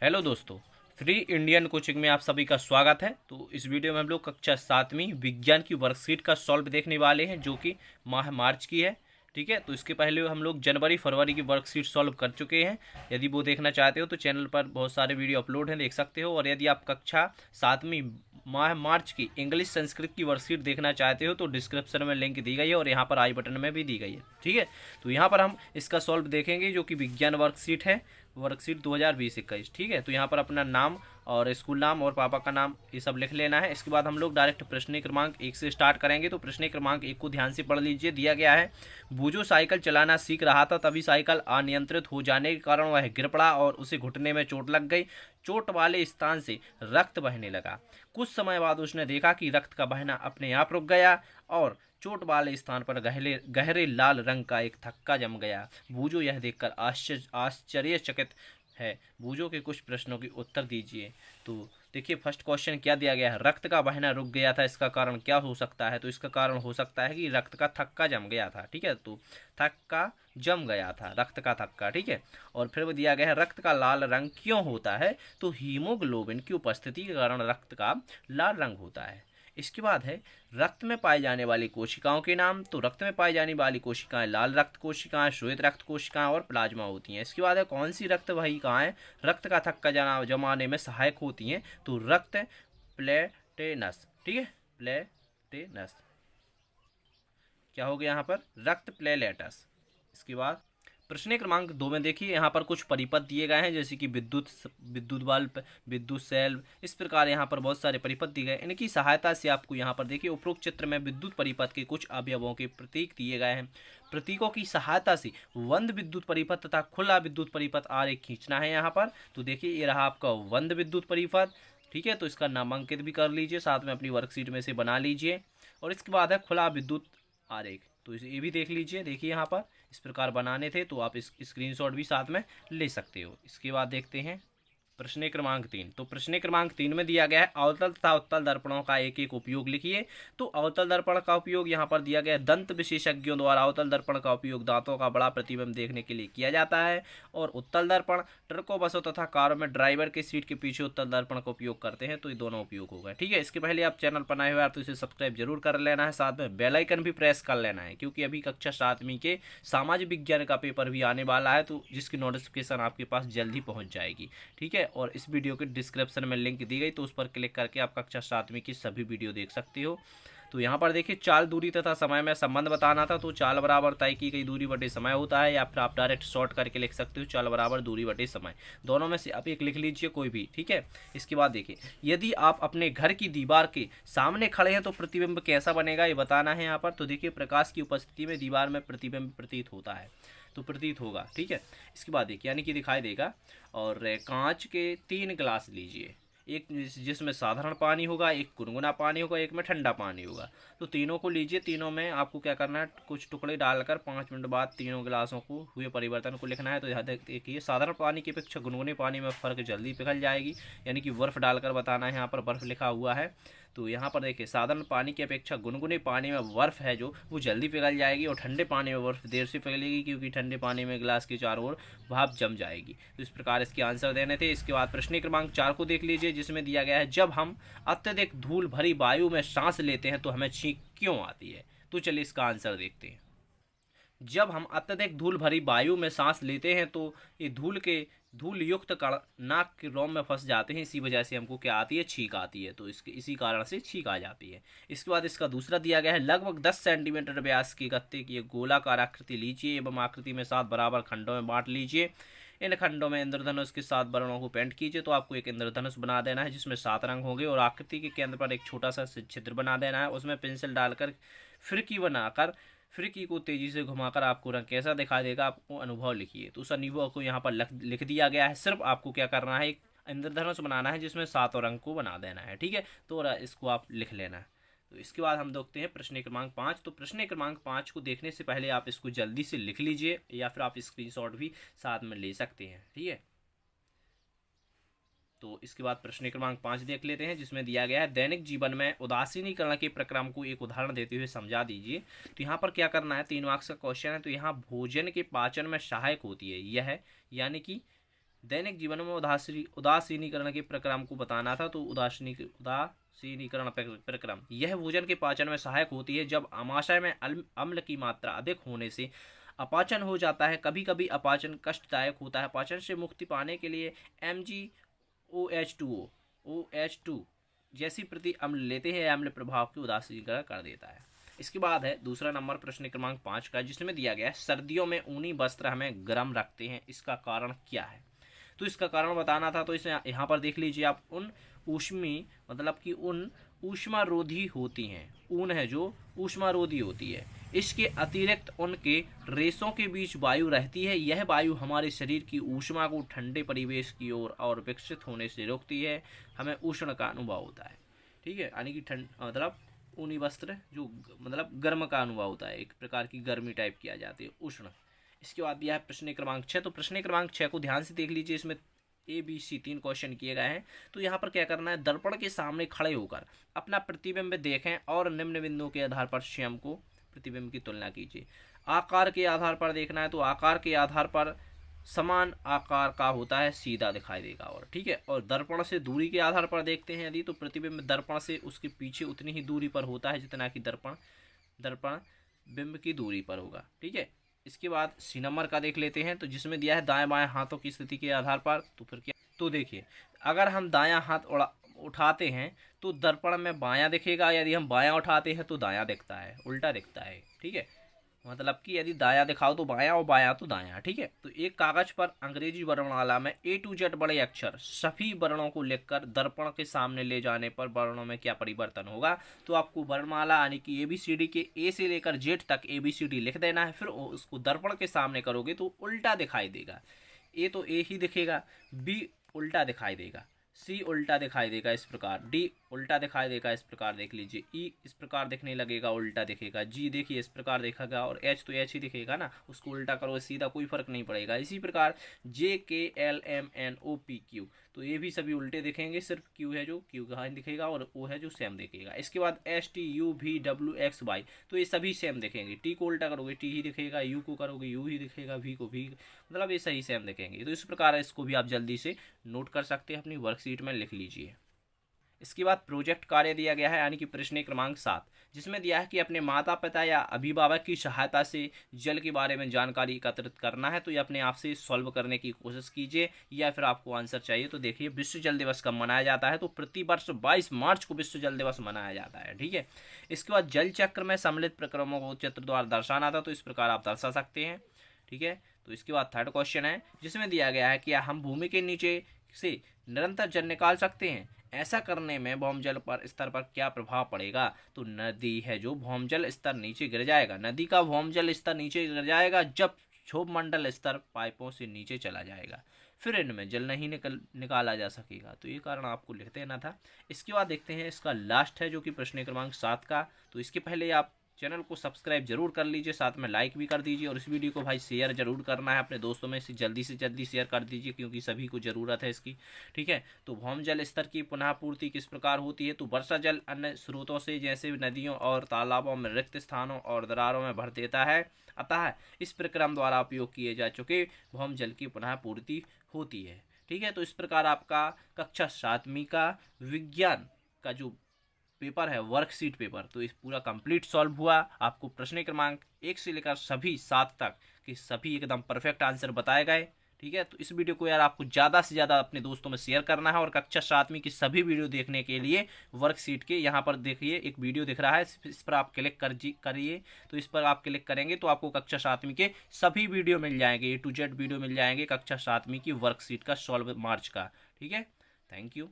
Hello दोस्तों, free Indian coaching में आप सभी का स्वागत है। तो इस वीडियो में हम लोग कक्षा 7वीं विज्ञान की वर्कशीट का सॉल्व देखने वाले हैं, जो कि माह मार्च की है। ठीक है, तो इसके पहले हम लोग जनवरी फरवरी की वर्कशीट सॉल्व कर चुके हैं। यदि वो देखना चाहते हो तो चैनल पर बहुत सारे वीडियो अपलोड हैं, देख सकते हो। और यदि आप कक्षा 7वीं माह मार्च की इंग्लिश संस्कृत की वर्कशीट देखना चाहते हो तो डिस्क्रिप्शन में लिंक दी गई है और यहाँ पर आई बटन में भी दी गई है। ठीक है, तो यहाँ पर हम इसका सॉल्व देखेंगे, जो कि विज्ञान वर्कशीट है, वर्कशीट 2020-21। ठीक है, तो यहाँ पर अपना नाम और स्कूल नाम और पापा का नाम ये सब लिख लेना है। इसके बाद हम लोग डायरेक्ट प्रश्न क्रमांक 1 से स्टार्ट करेंगे। तो प्रश्न क्रमांक 1 को ध्यान से पढ़ लीजिए। दिया गया है, बूझो साइकिल चलाना सीख रहा था, तभी साइकिल अनियंत्रित हो जाने के कारण वह गिर पड़ा और उसे घुटने में चोट लग गई। चोट वाले स्थान से रक्त बहने लगा। कुछ समय बाद उसने देखा कि रक्त का बहना अपने आप रुक गया और चोट वाले स्थान पर गहरे गहरे लाल रंग का एक थक्का जम गया। बूझो यह देखकर आश्चर्यचकित है। बूझो के कुछ प्रश्नों के उत्तर दीजिए। तो देखिए, फर्स्ट क्वेश्चन क्या दिया गया है, रक्त का बहना रुक गया था, इसका कारण क्या हो सकता है? तो इसका कारण हो सकता है कि रक्त का थक्का जम गया था। ठीक है, तो थक्का जम गया था, रक्त का थक्का। ठीक है, और फिर वो दिया गया है, रक्त का लाल रंग क्यों होता है? तो हीमोग्लोबिन की उपस्थिति के कारण रक्त का लाल रंग होता है। इसके बाद है, रक्त में पाई जाने वाली कोशिकाओं के नाम। तो रक्त में पाई जाने वाली कोशिकाएं लाल रक्त कोशिकाएं, श्वेत रक्त कोशिकाएं और प्लाज्मा होती हैं। इसके बाद है, कौन सी रक्त वाहिकाएं रक्त का थक्का जमाने में सहायक होती हैं? तो रक्त प्लेटेनस। ठीक है, प्लेटेनस क्या हो गया यहाँ पर? रक्त प्लेलेटस। इसके बाद प्रश्न क्रमांक 2 में देखिए, यहाँ पर कुछ परिपथ दिए गए हैं, जैसे कि विद्युत बल्ब, विद्युत सेल, इस प्रकार यहाँ पर बहुत सारे परिपथ दिए गए। इनकी सहायता से आपको यहाँ पर देखिए, उपरोक्त चित्र में विद्युत परिपथ के कुछ अवयवों के प्रतीक दिए गए हैं। प्रतीकों की सहायता से बंद विद्युत परिपथ तथा खुला विद्युत परिपथ आरेख खींचना है यहाँ पर। तो देखिए, ये रहा आपका बंद विद्युत परिपथ। ठीक है, तो इसका नामांकित भी कर लीजिए, साथ में अपनी वर्कशीट में से बना लीजिए। और इसके बाद है खुला विद्युत आरेख, तो ये भी देख लीजिए। देखिए, यहाँ पर इस प्रकार बनाने थे, तो आप इस स्क्रीनशॉट भी साथ में ले सकते हो। इसके बाद देखते हैं प्रश्न क्रमांक 3। तो प्रश्न क्रमांक 3 में दिया गया है, अवतल तथा उत्तल दर्पणों का एक एक उपयोग लिखिए। तो अवतल दर्पण का उपयोग यहाँ पर दिया गया है, दंत विशेषज्ञों द्वारा अवतल दर्पण का उपयोग दांतों का बड़ा प्रतिबिंब देखने के लिए किया जाता है। और उत्तल दर्पण ट्रकों, बसों तथा कारों में ड्राइवर के सीट के पीछे उत्तल दर्पण का उपयोग करते हैं। तो ये दोनों उपयोग होगा। ठीक है, इसके पहले आप चैनल पर नए हुए तो इसे सब्सक्राइब जरूर कर लेना है, साथ में बेल आइकन भी प्रेस कर लेना है, क्योंकि अभी कक्षा 7वीं के सामाजिक विज्ञान का पेपर भी आने वाला है, तो जिसकी नोटिफिकेशन आपके पास जल्द ही पहुंच जाएगी। ठीक है, और इस वीडियो के डिस्क्रिप्शन में लिंक दी गई, तो उस पर क्लिक करके आप कक्षा 7वीं की सभी वीडियो देख सकते हो। तो यहाँ पर देखिए, चाल, दूरी तथा समय में संबंध बताना था। तो चाल बराबर तय की गई दूरी बटे समय होता है, या फिर आप डायरेक्ट शॉर्ट करके लिख सकते हो, चाल बराबर दूरी बटे समय। दोनों में से आप एक लिख लीजिए, कोई भी। ठीक है, इसके बाद देखिए, यदि आप अपने घर की दीवार के सामने खड़े हैं तो प्रतिबिंब कैसा बनेगा, ये बताना है यहाँ पर। तो देखिए, प्रकाश की उपस्थिति में दीवार में प्रतिबिंब प्रतीत होता है, तो प्रतीत होगा। ठीक है, इसके बाद देखिए, यानी कि दिखाई देगा। और कांच के 3 गिलास लीजिए, एक जिसमें साधारण पानी होगा, एक गुनगुना पानी होगा, एक में ठंडा पानी होगा। तो तीनों को लीजिए, तीनों में आपको क्या करना है, कुछ टुकड़े डालकर 5 मिनट बाद तीनों गिलासों को हुए परिवर्तन को लिखना है। तो यहाँ देखिए, साधारण पानी की अपेक्षा गुनगुने पानी में फ़र्क जल्दी पिघल जाएगी, यानी कि बर्फ़ डालकर बताना है। यहाँ पर बर्फ़ लिखा हुआ है, तो यहाँ पर देखिए, साधारण पानी की अपेक्षा गुनगुने पानी में बर्फ़ है जो वो जल्दी पिघल जाएगी, और ठंडे पानी में बर्फ़ देर से पिघलेगी, क्योंकि ठंडे पानी में गिलास के चारों ओर भाप जम जाएगी। तो इस प्रकार इसके आंसर देने थे। इसके बाद प्रश्न क्रमांक 4 को देख लीजिए, जिसमें दिया गया है, जब हम अत्यधिक धूल भरी वायु में सांस लेते हैं तो हमें छींक क्यों आती है? तो चलिए इसका आंसर देखते हैं। जब हम अत्यधिक धूल भरी वायु में सांस लेते हैं तो ये धूल युक्त कण नाक के रोम में फंस जाते हैं, इसी वजह से हमको क्या आती है, छींक आती है। तो इसी कारण से छींक आ जाती है। इसके बाद इसका दूसरा दिया गया है, लगभग 10 सेंटीमीटर व्यास के गत्ते की एक गोलाकार आकृति लीजिए एवं आकृति में 7 बराबर खंडों में बांट लीजिए। इन खंडों में इंद्रधनुष के 7 वर्णों को पेंट कीजिए। तो आपको एक इंद्रधनुष बना देना है, जिसमें 7 रंग होंगे, और आकृति के केंद्र पर एक छोटा सा छिद्र बना देना है। उसमें पेंसिल डालकर फिरकी को तेजी से घुमाकर आपको रंग कैसा दिखाई देगा, आपको अनुभव लिखिए। तो उस अनुभव को यहाँ पर लिख दिया गया है। सिर्फ आपको क्या करना है, एक इंद्रधनुष बनाना है, जिसमें 7 रंग को बना देना है। ठीक है, तो इसको आप लिख लेना है। तो इसके बाद हम देखते हैं प्रश्न क्रमांक 5। तो प्रश्न क्रमांक 5 को देखने से पहले आप इसको जल्दी से लिख लीजिए, या फिर आप स्क्रीनशॉट भी साथ में ले सकते हैं। ठीक है, तो इसके बाद प्रश्न क्रमांक 5 देख लेते हैं, जिसमें दिया गया है, दैनिक जीवन में उदासीनीकरण के प्रक्रम को एक उदाहरण देते हुए समझा दीजिए। तो यहाँ पर क्या करना है, 3 मार्क्स का क्वेश्चन है। तो यहाँ भोजन के पाचन में सहायक होती है यह, यानी कि दैनिक जीवन में उदासीनीकरण के प्रक्रम को बताना था, तो उदासीनीकरण प्रक्रम यह भोजन के पाचन में सहायक होती है। जब आमाशय में अम्ल की मात्रा अधिक होने से अपाचन हो जाता है। कभी कभी अपाचन कष्टदायक होता है। पाचन से मुक्ति पाने के लिए MgOH2 जैसी प्रति अम्ल लेते हैं। अम्ल प्रभाव की उदासीनीकरण कर देता है। इसके बाद है दूसरा नंबर प्रश्न क्रमांक 5 का, जिसमें दिया गया है सर्दियों में ऊनी वस्त्र हमें गर्म रखते हैं, इसका कारण क्या है। तो इसका कारण बताना था। तो इसे यहाँ पर देख लीजिए आप, उन ऊष्मी मतलब कि उन ऊष्मारोधी होती हैं। ऊन है जो ऊष्मारोधी होती है। इसके अतिरिक्त उनके रेशों के बीच वायु रहती है। यह वायु हमारे शरीर की ऊष्मा को ठंडे परिवेश की ओर और विकसित होने से रोकती है। हमें उष्ण का अनुभव होता है। ठीक है, यानी कि ठंड मतलब ऊनी वस्त्र जो मतलब गर्म का अनुभव होता है, एक प्रकार की गर्मी टाइप किया जाती है, उष्ण। इसके बाद दिया है प्रश्न क्रमांक 6। तो प्रश्न क्रमांक 6 को ध्यान से देख लीजिए। इसमें ABC 3 क्वेश्चन किए गए हैं। तो यहाँ पर क्या करना है, दर्पण के सामने खड़े होकर अपना प्रतिबिंब देखें और निम्न बिंदुओं के आधार पर स्वयं को प्रतिबिंब की तुलना कीजिए। आकार के आधार पर देखना है, तो आकार के आधार पर समान आकार का होता है, सीधा दिखाई देगा। और ठीक है, और दर्पण से दूरी के आधार पर देखते हैं यदि, तो प्रतिबिंब दर्पण से उसके पीछे उतनी ही दूरी पर होता है जितना कि दर्पण बिंब की दूरी पर होगा। ठीक है, इसके बाद सी नंबर का देख लेते हैं। तो जिसमें दिया है दाएं बाएं हाथों की स्थिति के आधार पर, तो फिर क्या, तो देखिए अगर हम दायां हाथ उठाते हैं तो दर्पण में बायां दिखेगा। यदि हम बायां उठाते हैं तो दायां दिखता है, उल्टा दिखता है। ठीक है, मतलब कि यदि दायां दिखाओ तो बायां और बायां तो दायां। ठीक है, तो एक कागज पर अंग्रेजी वर्णमाला में A to Z बड़े अक्षर सभी वर्णों को लिखकर दर्पण के सामने ले जाने पर वर्णों में क्या परिवर्तन होगा। तो आपको वर्णमाला यानी कि ABCD के A से लेकर Z तक ABCD लिख देना है। फिर उसको दर्पण के सामने करोगे तो उल्टा दिखाई देगा। A तो A ही दिखेगा, B उल्टा दिखाई देगा, C उल्टा दिखाई देगा इस प्रकार, D उल्टा दिखाई देगा इस प्रकार देख लीजिए, E इस प्रकार दिखने लगेगा, उल्टा दिखेगा, G देखिए इस प्रकार दिखेगा, और H तो H ही दिखेगा ना, उसको उल्टा करो सीधा कोई फर्क नहीं पड़ेगा। इसी प्रकार J K L M N O P Q, तो ये भी सभी उल्टे दिखेंगे, सिर्फ Q है जो Q कहाँ दिखेगा और O है जो सेम दिखेगा। इसके बाद S T U V W X Y, तो ये सभी सेम दिखेंगे। T को उल्टा करोगे T ही दिखेगा, U को करोगे U ही दिखेगा, V को V, मतलब ये सही सेम दिखेंगे। तो इस प्रकार इसको भी आप जल्दी से नोट कर सकते हैं, अपनी वर्कशीट में लिख लीजिए। इसके बाद प्रोजेक्ट कार्य दिया गया है, यानी कि प्रश्न क्रमांक 7, जिसमें दिया है कि अपने माता पिता या अभिभावक की सहायता से जल के बारे में जानकारी एकत्रित करना है। तो ये अपने आप से सॉल्व करने की कोशिश कीजिए, या फिर आपको आंसर चाहिए तो देखिए विश्व जल दिवस कब मनाया जाता है। तो प्रतिवर्ष 22 मार्च को विश्व जल दिवस मनाया जाता है। ठीक है, इसके बाद जल चक्र में सम्मिलित प्रक्रमों को चित्र द्वारा दर्शाना था, तो इस प्रकार आप दर्शा सकते हैं। ठीक है, तो इसके बाद थर्ड क्वेश्चन है, जिसमें दिया गया है कि हम भूमि के नीचे से निरंतर जल निकाल सकते हैं। ऐसा करने में भौमजल पर स्तर पर क्या प्रभाव पड़ेगा। तो नदी है जो भौमजल स्तर नीचे गिर जाएगा, नदी का भौमजल स्तर नीचे गिर जाएगा जब क्षोभ मंडल स्तर पाइपों से नीचे चला जाएगा, फिर इनमें जल नहीं निकाला जा सकेगा। तो ये कारण आपको लिख देना था। इसके बाद देखते हैं इसका लास्ट है जो कि प्रश्न क्रमांक 7 का। तो इसके पहले आप चैनल को सब्सक्राइब जरूर कर लीजिए, साथ में लाइक भी कर दीजिए, और इस वीडियो को भाई शेयर जरूर करना है अपने दोस्तों में से जल्दी शेयर कर दीजिए, क्योंकि सभी को ज़रूरत है इसकी। ठीक है, तो भौमजल स्तर की पुनः पूर्ति किस प्रकार होती है। तो वर्षा जल अन्य स्रोतों से जैसे नदियों और तालाबों में रिक्त स्थानों और दरारों में भर देता है, अतः इस प्रक्रम द्वारा उपयोग किए जा चुके भौमजल की पुनः पूर्ति होती है। ठीक है, तो इस प्रकार आपका कक्षा 7वीं का विज्ञान का जो पेपर है, वर्कशीट पेपर, तो इस पूरा कंप्लीट सॉल्व हुआ। आपको प्रश्न क्रमांक 1 से लेकर सभी 7 तक के सभी एकदम परफेक्ट आंसर बताए गए। ठीक है, तो इस वीडियो को यार आपको ज़्यादा से ज़्यादा अपने दोस्तों में शेयर करना है, और कक्षा 7वीं की सभी वीडियो देखने के लिए वर्कशीट के यहाँ पर देखिए एक वीडियो दिख रहा है, इस पर आप क्लिक करिए। तो इस पर आप क्लिक करेंगे तो आपको कक्षा 7वीं के सभी वीडियो मिल जाएंगे, A to Z वीडियो मिल जाएंगे कक्षा 7वीं की वर्कशीट का सॉल्व मार्च का। ठीक है, थैंक यू।